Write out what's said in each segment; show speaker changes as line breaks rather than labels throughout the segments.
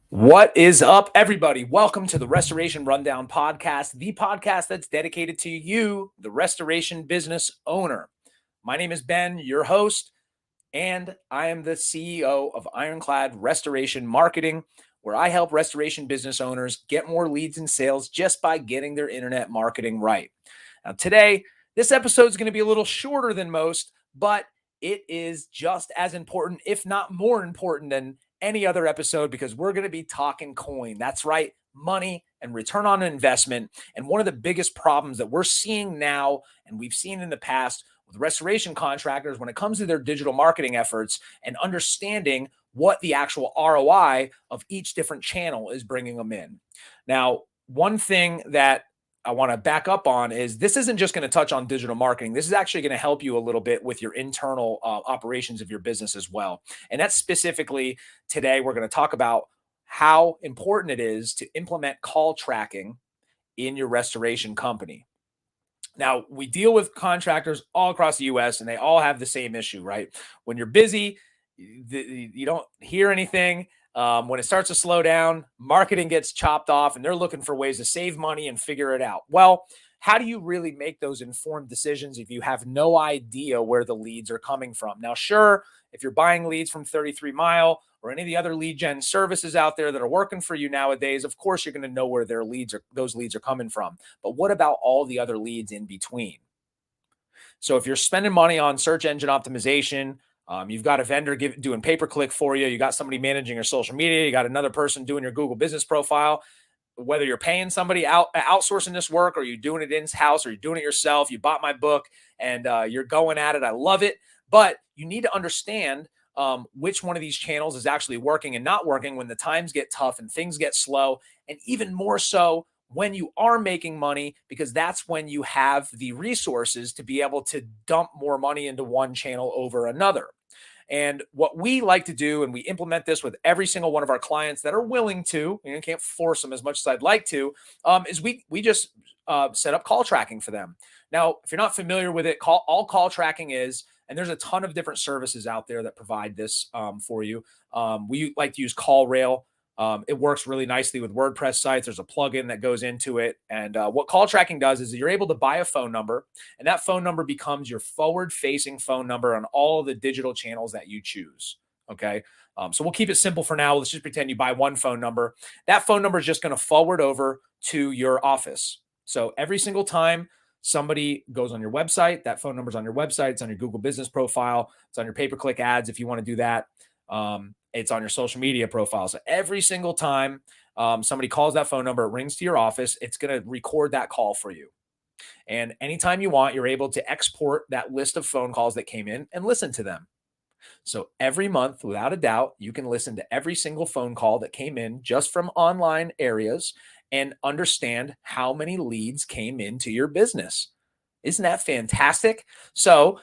What is up, everybody? Welcome to the Restoration Rundown podcast, the podcast that's dedicated to you, the restoration business owner. My name is Ben, your host, and I am the CEO of Ironclad Restoration Marketing, where I help restoration business owners get more leads and sales just by getting their internet marketing right. Now, today, this episode is going to be a little shorter than most, but it is just as important, if not more important than any other episode, because we're going to be talking coin. That's right, money and return on investment. And one of the biggest problems that we're seeing now, and we've seen in the past with restoration contractors when it comes to their digital marketing efforts and understanding what the actual ROI of each different channel is bringing them in. Now, one thing that I want to back up on is this isn't just going to touch on digital marketing. This is actually going to help you a little bit with your internal operations of your business as well. And that's specifically today, we're going to talk about how important it is to implement call tracking in your restoration company. Now, we deal with contractors all across the US and they all have the same issue, right? When you're busy, you don't hear anything. When it starts to slow down, marketing gets chopped off and they're looking for ways to save money and figure it out. Well, how do you really make those informed decisions if you have no idea where the leads are coming from? Now, sure, if you're buying leads from 33 Mile or any of the other lead gen services out there that are working for you nowadays, of course, you're going to know where those leads are coming from. But what about all the other leads in between? So if you're spending money on search engine optimization, you've got a vendor doing pay-per-click for you, you got somebody managing your social media, you got another person doing your Google business profile. Whether you're paying somebody outsourcing this work or you're doing it in-house or you're doing it yourself, you bought my book and you're going at it. I love it. But you need to understand which one of these channels is actually working and not working when the times get tough and things get slow. And even more so when you are making money, because that's when you have the resources to be able to dump more money into one channel over another. And what we like to do, and we implement this with every single one of our clients that are willing to, you can't force them as much as I'd like to, is we just set up call tracking for them. Now, if you're not familiar with it, all call tracking is, and there's a ton of different services out there that provide this for you. We like to use CallRail. It works really nicely with WordPress sites. There's a plugin that goes into it. And what call tracking does is you're able to buy a phone number, and that phone number becomes your forward-facing phone number on all of the digital channels that you choose. Okay. So we'll keep it simple for now. Let's just pretend you buy one phone number. That phone number is just going to forward over to your office. So every single time somebody goes on your website, that phone number is on your website. It's on your Google business profile. It's on your pay-per-click ads if you want to do that. It's on your social media profile. So every single time somebody calls that phone number, it rings to your office, it's going to record that call for you. And anytime you want, you're able to export that list of phone calls that came in and listen to them. So every month, without a doubt, you can listen to every single phone call that came in just from online areas and understand how many leads came into your business. Isn't that fantastic? So,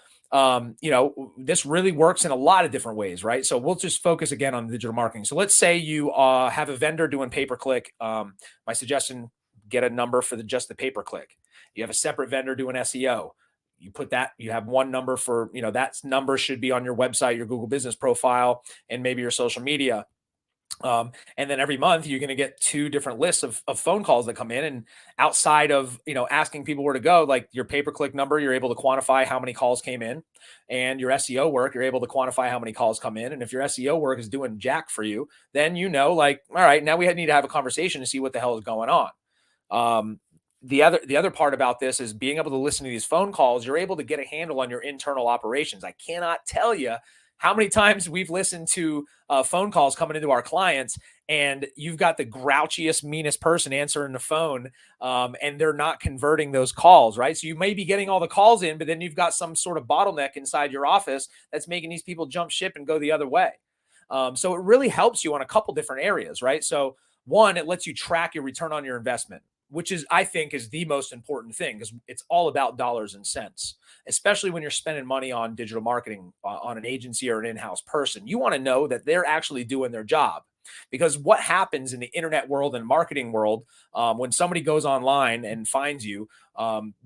this really works in a lot of different ways, right? So we'll just focus again on digital marketing. So let's say you have a vendor doing pay-per-click. My suggestion, get a number for just the pay-per-click. You have a separate vendor doing SEO. You have one number for, that number should be on your website, your Google business profile, and maybe your social media. And then every month you're going to get two different lists of phone calls that come in, and outside of, asking people where to go, like your pay-per-click number, you're able to quantify how many calls came in, and your SEO work, you're able to quantify how many calls come in. And if your SEO work is doing jack for you, then, all right, now we need to have a conversation to see what the hell is going on. The other part about this is being able to listen to these phone calls. You're able to get a handle on your internal operations. I cannot tell you how many times we've listened to phone calls coming into our clients, and you've got the grouchiest, meanest person answering the phone, and they're not converting those calls, right? So you may be getting all the calls in, but then you've got some sort of bottleneck inside your office that's making these people jump ship and go the other way. So it really helps you on a couple different areas, right? So one, it lets you track your return on your investment, which I think is the most important thing, because it's all about dollars and cents, especially when you're spending money on digital marketing on an agency or an in-house person. You want to know that they're actually doing their job. Because what happens in the internet world and marketing world, when somebody goes online and finds you,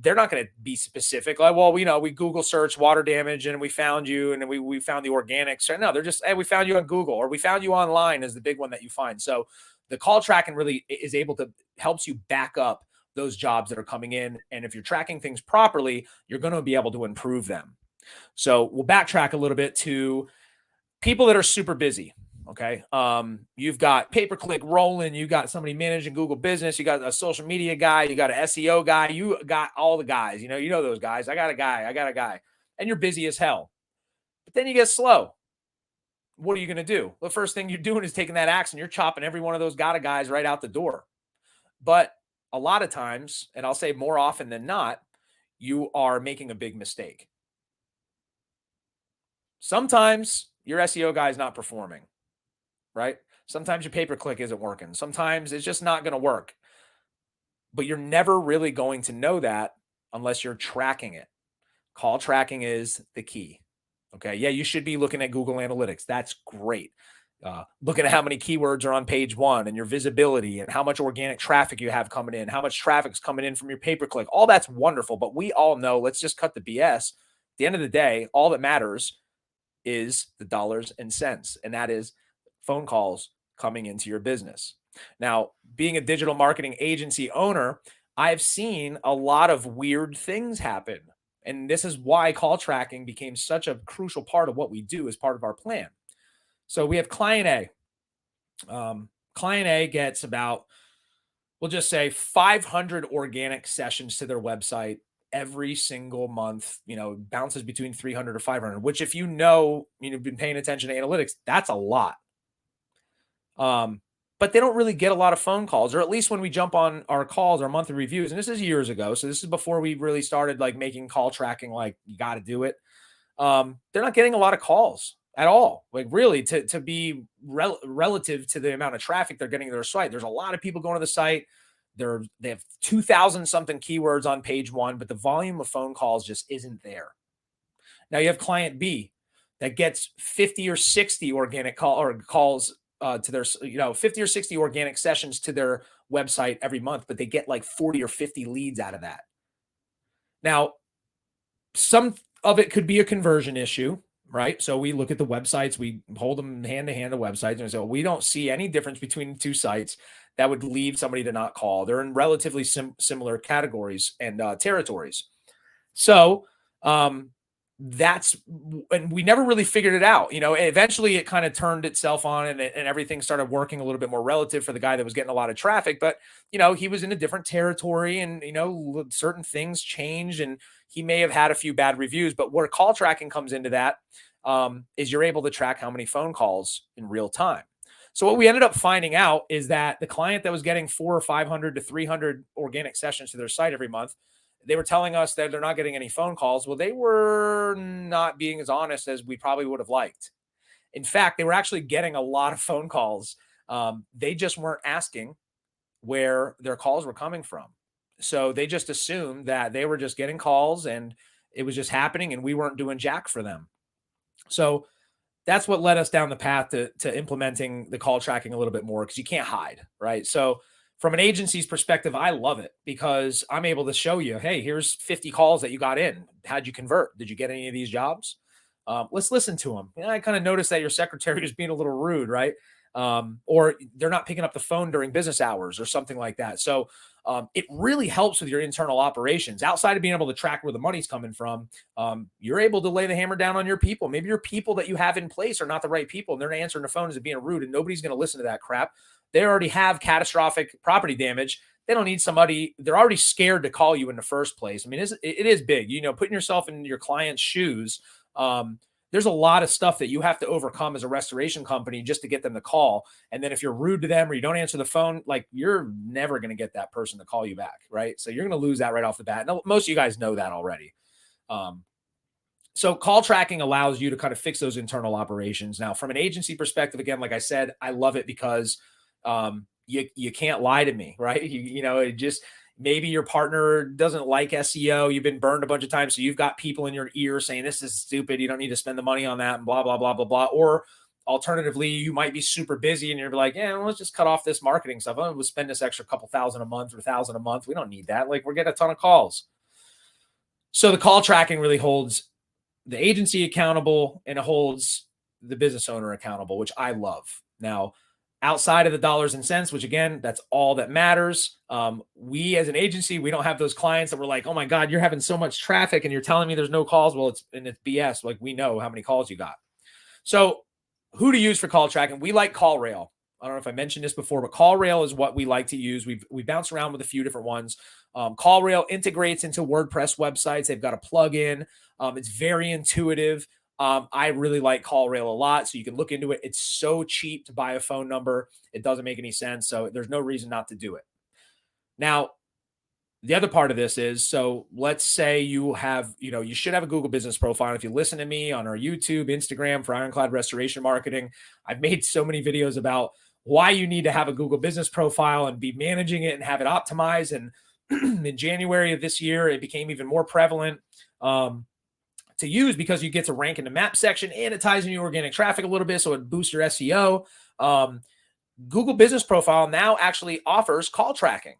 they're not going to be specific. Like, well, we Google search water damage and we found you and we found the organics. No, they're just, hey, we found you on Google, or we found you online is the big one that you find. So the call tracking really is able to helps you back up those jobs that are coming in. And if you're tracking things properly, you're going to be able to improve them. So we'll backtrack a little bit to people that are super busy. Okay. You've got pay-per-click rolling. You got somebody managing Google Business. You got a social media guy. You got an SEO guy. You got all the guys, you know those guys. I got a guy, and you're busy as hell. But then you get slow. What are you going to do? The first thing you're doing is taking that axe and you're chopping every one of those guys right out the door. But a lot of times, and I'll say more often than not, you are making a big mistake. Sometimes your SEO guy is not performing, right? Sometimes your pay-per-click isn't working. Sometimes it's just not going to work. But you're never really going to know that unless you're tracking it. Call tracking is the key. Okay. Yeah, you should be looking at Google Analytics. That's great. Looking at how many keywords are on page one and your visibility and how much organic traffic you have coming in, how much traffic's coming in from your pay-per-click. All that's wonderful. But we all know, let's just cut the BS. At the end of the day, all that matters is the dollars and cents. And that is phone calls coming into your business. Now, being a digital marketing agency owner, I've seen a lot of weird things happen. And this is why call tracking became such a crucial part of what we do as part of our plan. So we have client A. Client A gets about, we'll just say 500 organic sessions to their website every single month, bounces between 300 or 500, which if you've been paying attention to analytics, that's a lot. But they don't really get a lot of phone calls, or at least when we jump on our calls, our monthly reviews, and this is years ago. So this is before we really started like making call tracking, like you got to do it. They're not getting a lot of calls at all. Like really to be relative to the amount of traffic they're getting to their site. There's a lot of people going to the site. They have 2,000 something keywords on page one, but the volume of phone calls just isn't there. Now you have client B that gets 50 or 60 organic calls to their, 50 or 60 organic sessions to their website every month, but they get like 40 or 50 leads out of that. Now, some of it could be a conversion issue, right? So we look at the websites, we hold them hand to hand, the websites, and so we don't see any difference between the two sites that would lead somebody to not call. They're in relatively similar categories and territories. So, and we never really figured it out. Eventually it kind of turned itself on and everything started working a little bit more relative for the guy that was getting a lot of traffic, but he was in a different territory and, certain things changed and he may have had a few bad reviews, but where call tracking comes into that, is you're able to track how many phone calls in real time. So what we ended up finding out is that the client that was getting 400 or 500 to 300 organic sessions to their site every month, they were telling us that they're not getting any phone calls. Well, they were not being as honest as we probably would have liked. In fact, they were actually getting a lot of phone calls. They just weren't asking where their calls were coming from. So they just assumed that they were just getting calls and it was just happening and we weren't doing jack for them. So that's what led us down the path to implementing the call tracking a little bit more, because you can't hide, right? So from an agency's perspective, I love it because I'm able to show you, hey, here's 50 calls that you got in. How'd you convert? Did you get any of these jobs? Let's listen to them. I kind of noticed that your secretary is being a little rude, right? Or they're not picking up the phone during business hours or something like that. So it really helps with your internal operations. Outside of being able to track where the money's coming from, you're able to lay the hammer down on your people. Maybe your people that you have in place are not the right people and they're answering the phone as being rude and nobody's going to listen to that crap. They already have catastrophic property damage. They don't need somebody. They're already scared to call you in the first place. I mean, it is big, putting yourself in your client's shoes. There's a lot of stuff that you have to overcome as a restoration company just to get them to call. And then if you're rude to them or you don't answer the phone, like you're never going to get that person to call you back. Right. So you're going to lose that right off the bat. Now, most of you guys know that already. So call tracking allows you to kind of fix those internal operations. Now, from an agency perspective, again, like I said, I love it because you can't lie to me, right? It just, maybe your partner doesn't like SEO. You've been burned a bunch of times. So you've got people in your ear saying, this is stupid. You don't need to spend the money on that and blah, blah, blah, blah, blah. Or Alternatively, you might be super busy and you're like, yeah, well, let's just cut off this marketing stuff. We'll spend this extra couple thousand a month or $1,000 a month. We don't need that. Like, we're getting a ton of calls. So the call tracking really holds the agency accountable and it holds the business owner accountable, which I love. Now, outside of the dollars and cents, which again, that's all that matters. We as an agency, we don't have those clients that were like, oh my God, you're having so much traffic and you're telling me there's no calls. Well, it's BS. Like, we know how many calls you got. So who to use for call tracking? We like CallRail. I don't know if I mentioned this before, but CallRail is what we like to use. We bounce around with a few different ones. CallRail integrates into WordPress websites. They've got a plugin. It's very intuitive. I really like CallRail a lot, so you can look into it. It's so cheap to buy a phone number. It doesn't make any sense, so there's no reason not to do it. Now, the other part of this is, so let's say you have, you should have a Google business profile. If you listen to me on our YouTube, Instagram for Ironclad Restoration Marketing, I've made so many videos about why you need to have a Google business profile and be managing it and have it optimized. And in January of this year, it became even more prevalent to use because you get to rank in the map section and it ties in your organic traffic a little bit, so it boosts your SEO. Google business profile now actually offers call tracking.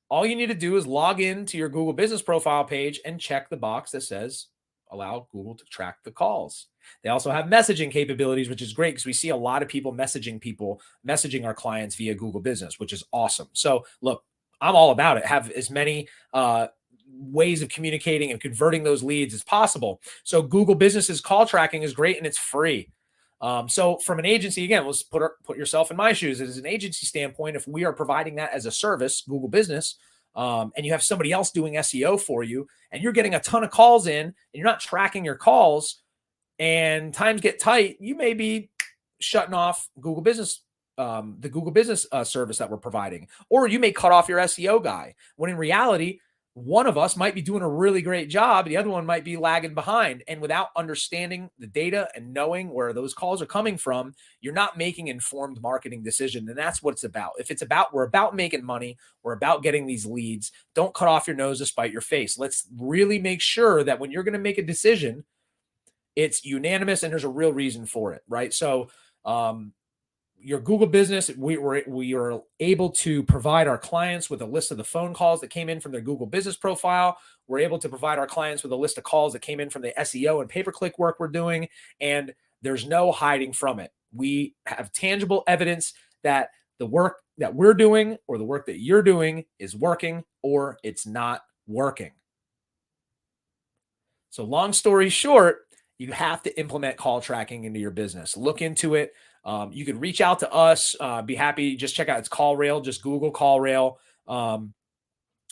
All you need to do is log in to your Google business profile page and check the box that says allow Google to track the calls. They also have messaging capabilities, which is great because we see a lot of people messaging our clients via Google Business, which is awesome. So look, I'm all about it. Have as many ways of communicating and converting those leads as possible. So Google Business's call tracking is great and it's free. So from an agency, again, let's put yourself in my shoes. As an agency standpoint, if we are providing that as a service, Google Business, and you have somebody else doing SEO for you, and you're getting a ton of calls in, and you're not tracking your calls, and times get tight, you may be shutting off Google Business, the Google Business service that we're providing, or you may cut off your SEO guy. When in reality, one of us might be doing a really great job. The other one might be lagging behind. And without understanding the data and knowing where those calls are coming from, you're not making informed marketing decisions. And that's what it's about. If it's about, we're about making money, we're about getting these leads, don't cut off your nose to spite your face. Let's really make sure that when you're going to make a decision, it's unanimous and there's a real reason for it, right? So, your Google business, we are able to provide our clients with a list of the phone calls that came in from their Google business profile. We're able to provide our clients with a list of calls that came in from the SEO and pay-per-click work we're doing, and there's no hiding from it. We have tangible evidence that the work that we're doing or the work that you're doing is working or it's not working. So long story short, you have to implement call tracking into your business. Look into it. You can reach out to us. Be happy. Just check out, it's CallRail. Just Google CallRail.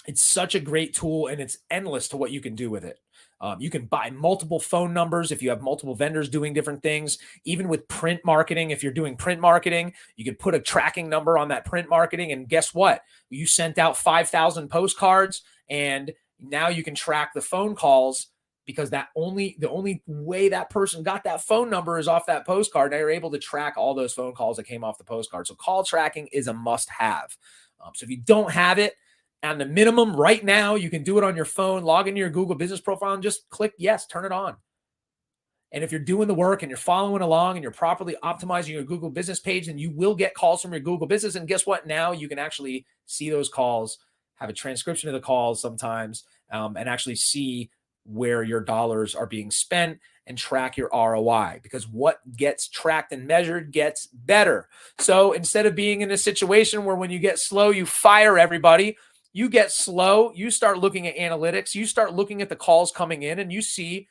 It's such a great tool and it's endless to what you can do with it. You can buy multiple phone numbers if you have multiple vendors doing different things. Even with print marketing, if you're doing print marketing, you can put a tracking number on that print marketing. And guess what? You sent out 5,000 postcards and now you can track the phone calls, because the only way that person got that phone number is off that postcard. Now you're able to track all those phone calls that came off the postcard. So call tracking is a must-have. So if you don't have it, on the minimum right now, you can do it on your phone, log into your Google business profile and just click yes, turn it on. And if you're doing the work and you're following along and you're properly optimizing your Google business page, then you will get calls from your Google business. And guess what? Now you can actually see those calls, have a transcription of the calls sometimes, and actually see where your dollars are being spent and track your ROI, because what gets tracked and measured gets better. So instead of being in a situation where when you get slow, you fire everybody, you get slow, you start looking at analytics, you start looking at the calls coming in and you see,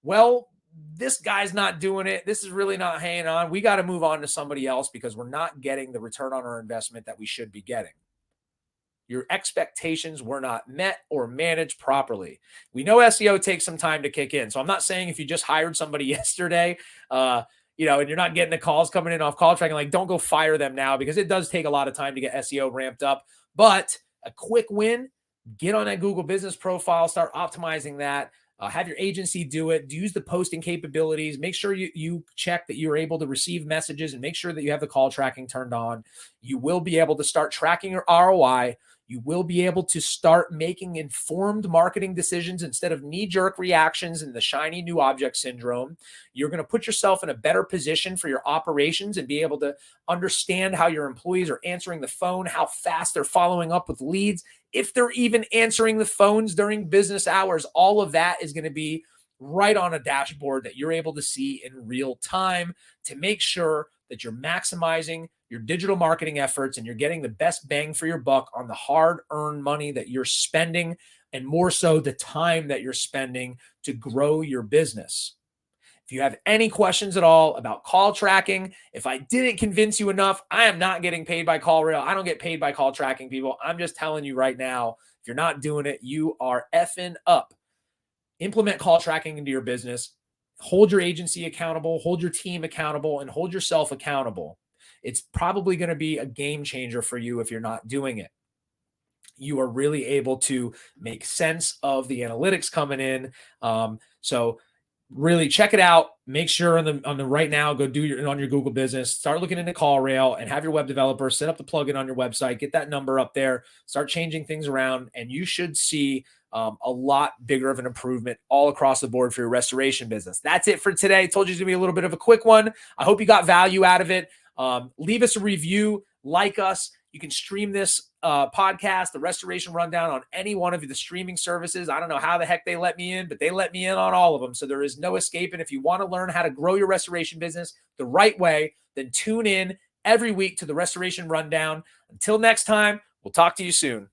well, this guy's not doing it. This is really not hanging on. We got to move on to somebody else because we're not getting the return on our investment that we should be getting. Your expectations were not met or managed properly. We know SEO takes some time to kick in. So I'm not saying if you just hired somebody yesterday, and you're not getting the calls coming in off call tracking, like don't go fire them now, because it does take a lot of time to get SEO ramped up. But a quick win, get on that Google business profile, start optimizing that. Have your agency do it. Use the posting capabilities. Make sure you check that you're able to receive messages and make sure that you have the call tracking turned on. You will be able to start tracking your ROI. You will be able to start making informed marketing decisions instead of knee-jerk reactions and the shiny new object syndrome. You're going to put yourself in a better position for your operations and be able to understand how your employees are answering the phone, how fast they're following up with leads, if they're even answering the phones during business hours. All of that is going to be right on a dashboard that you're able to see in real time to make sure that you're maximizing your digital marketing efforts and you're getting the best bang for your buck on the hard-earned money that you're spending, and more so the time that you're spending to grow your business. If you have any questions at all about call tracking, if I didn't convince you enough, I am not getting paid by CallRail. I don't get paid by call tracking, people. I'm just telling you right now, if you're not doing it, you are effing up. Implement call tracking into your business. Hold your agency accountable, hold your team accountable, and hold yourself accountable. It's probably going to be a game changer for you if you're not doing it. You are really able to make sense of the analytics coming in. So really check it out. Make sure on the right now, go do on your Google business, start looking into CallRail and have your web developer set up the plugin on your website, get that number up there, start changing things around, and you should see a lot bigger of an improvement all across the board for your restoration business. That's it for today. I told you it's gonna be a little bit of a quick one. I hope you got value out of it. Leave us a review, like us. You can stream this podcast, the Restoration Rundown, on any one of the streaming services. I don't know how the heck they let me in, but they let me in on all of them. So there is no escape. And if you want to learn how to grow your restoration business the right way, then tune in every week to the Restoration Rundown. Until next time, we'll talk to you soon.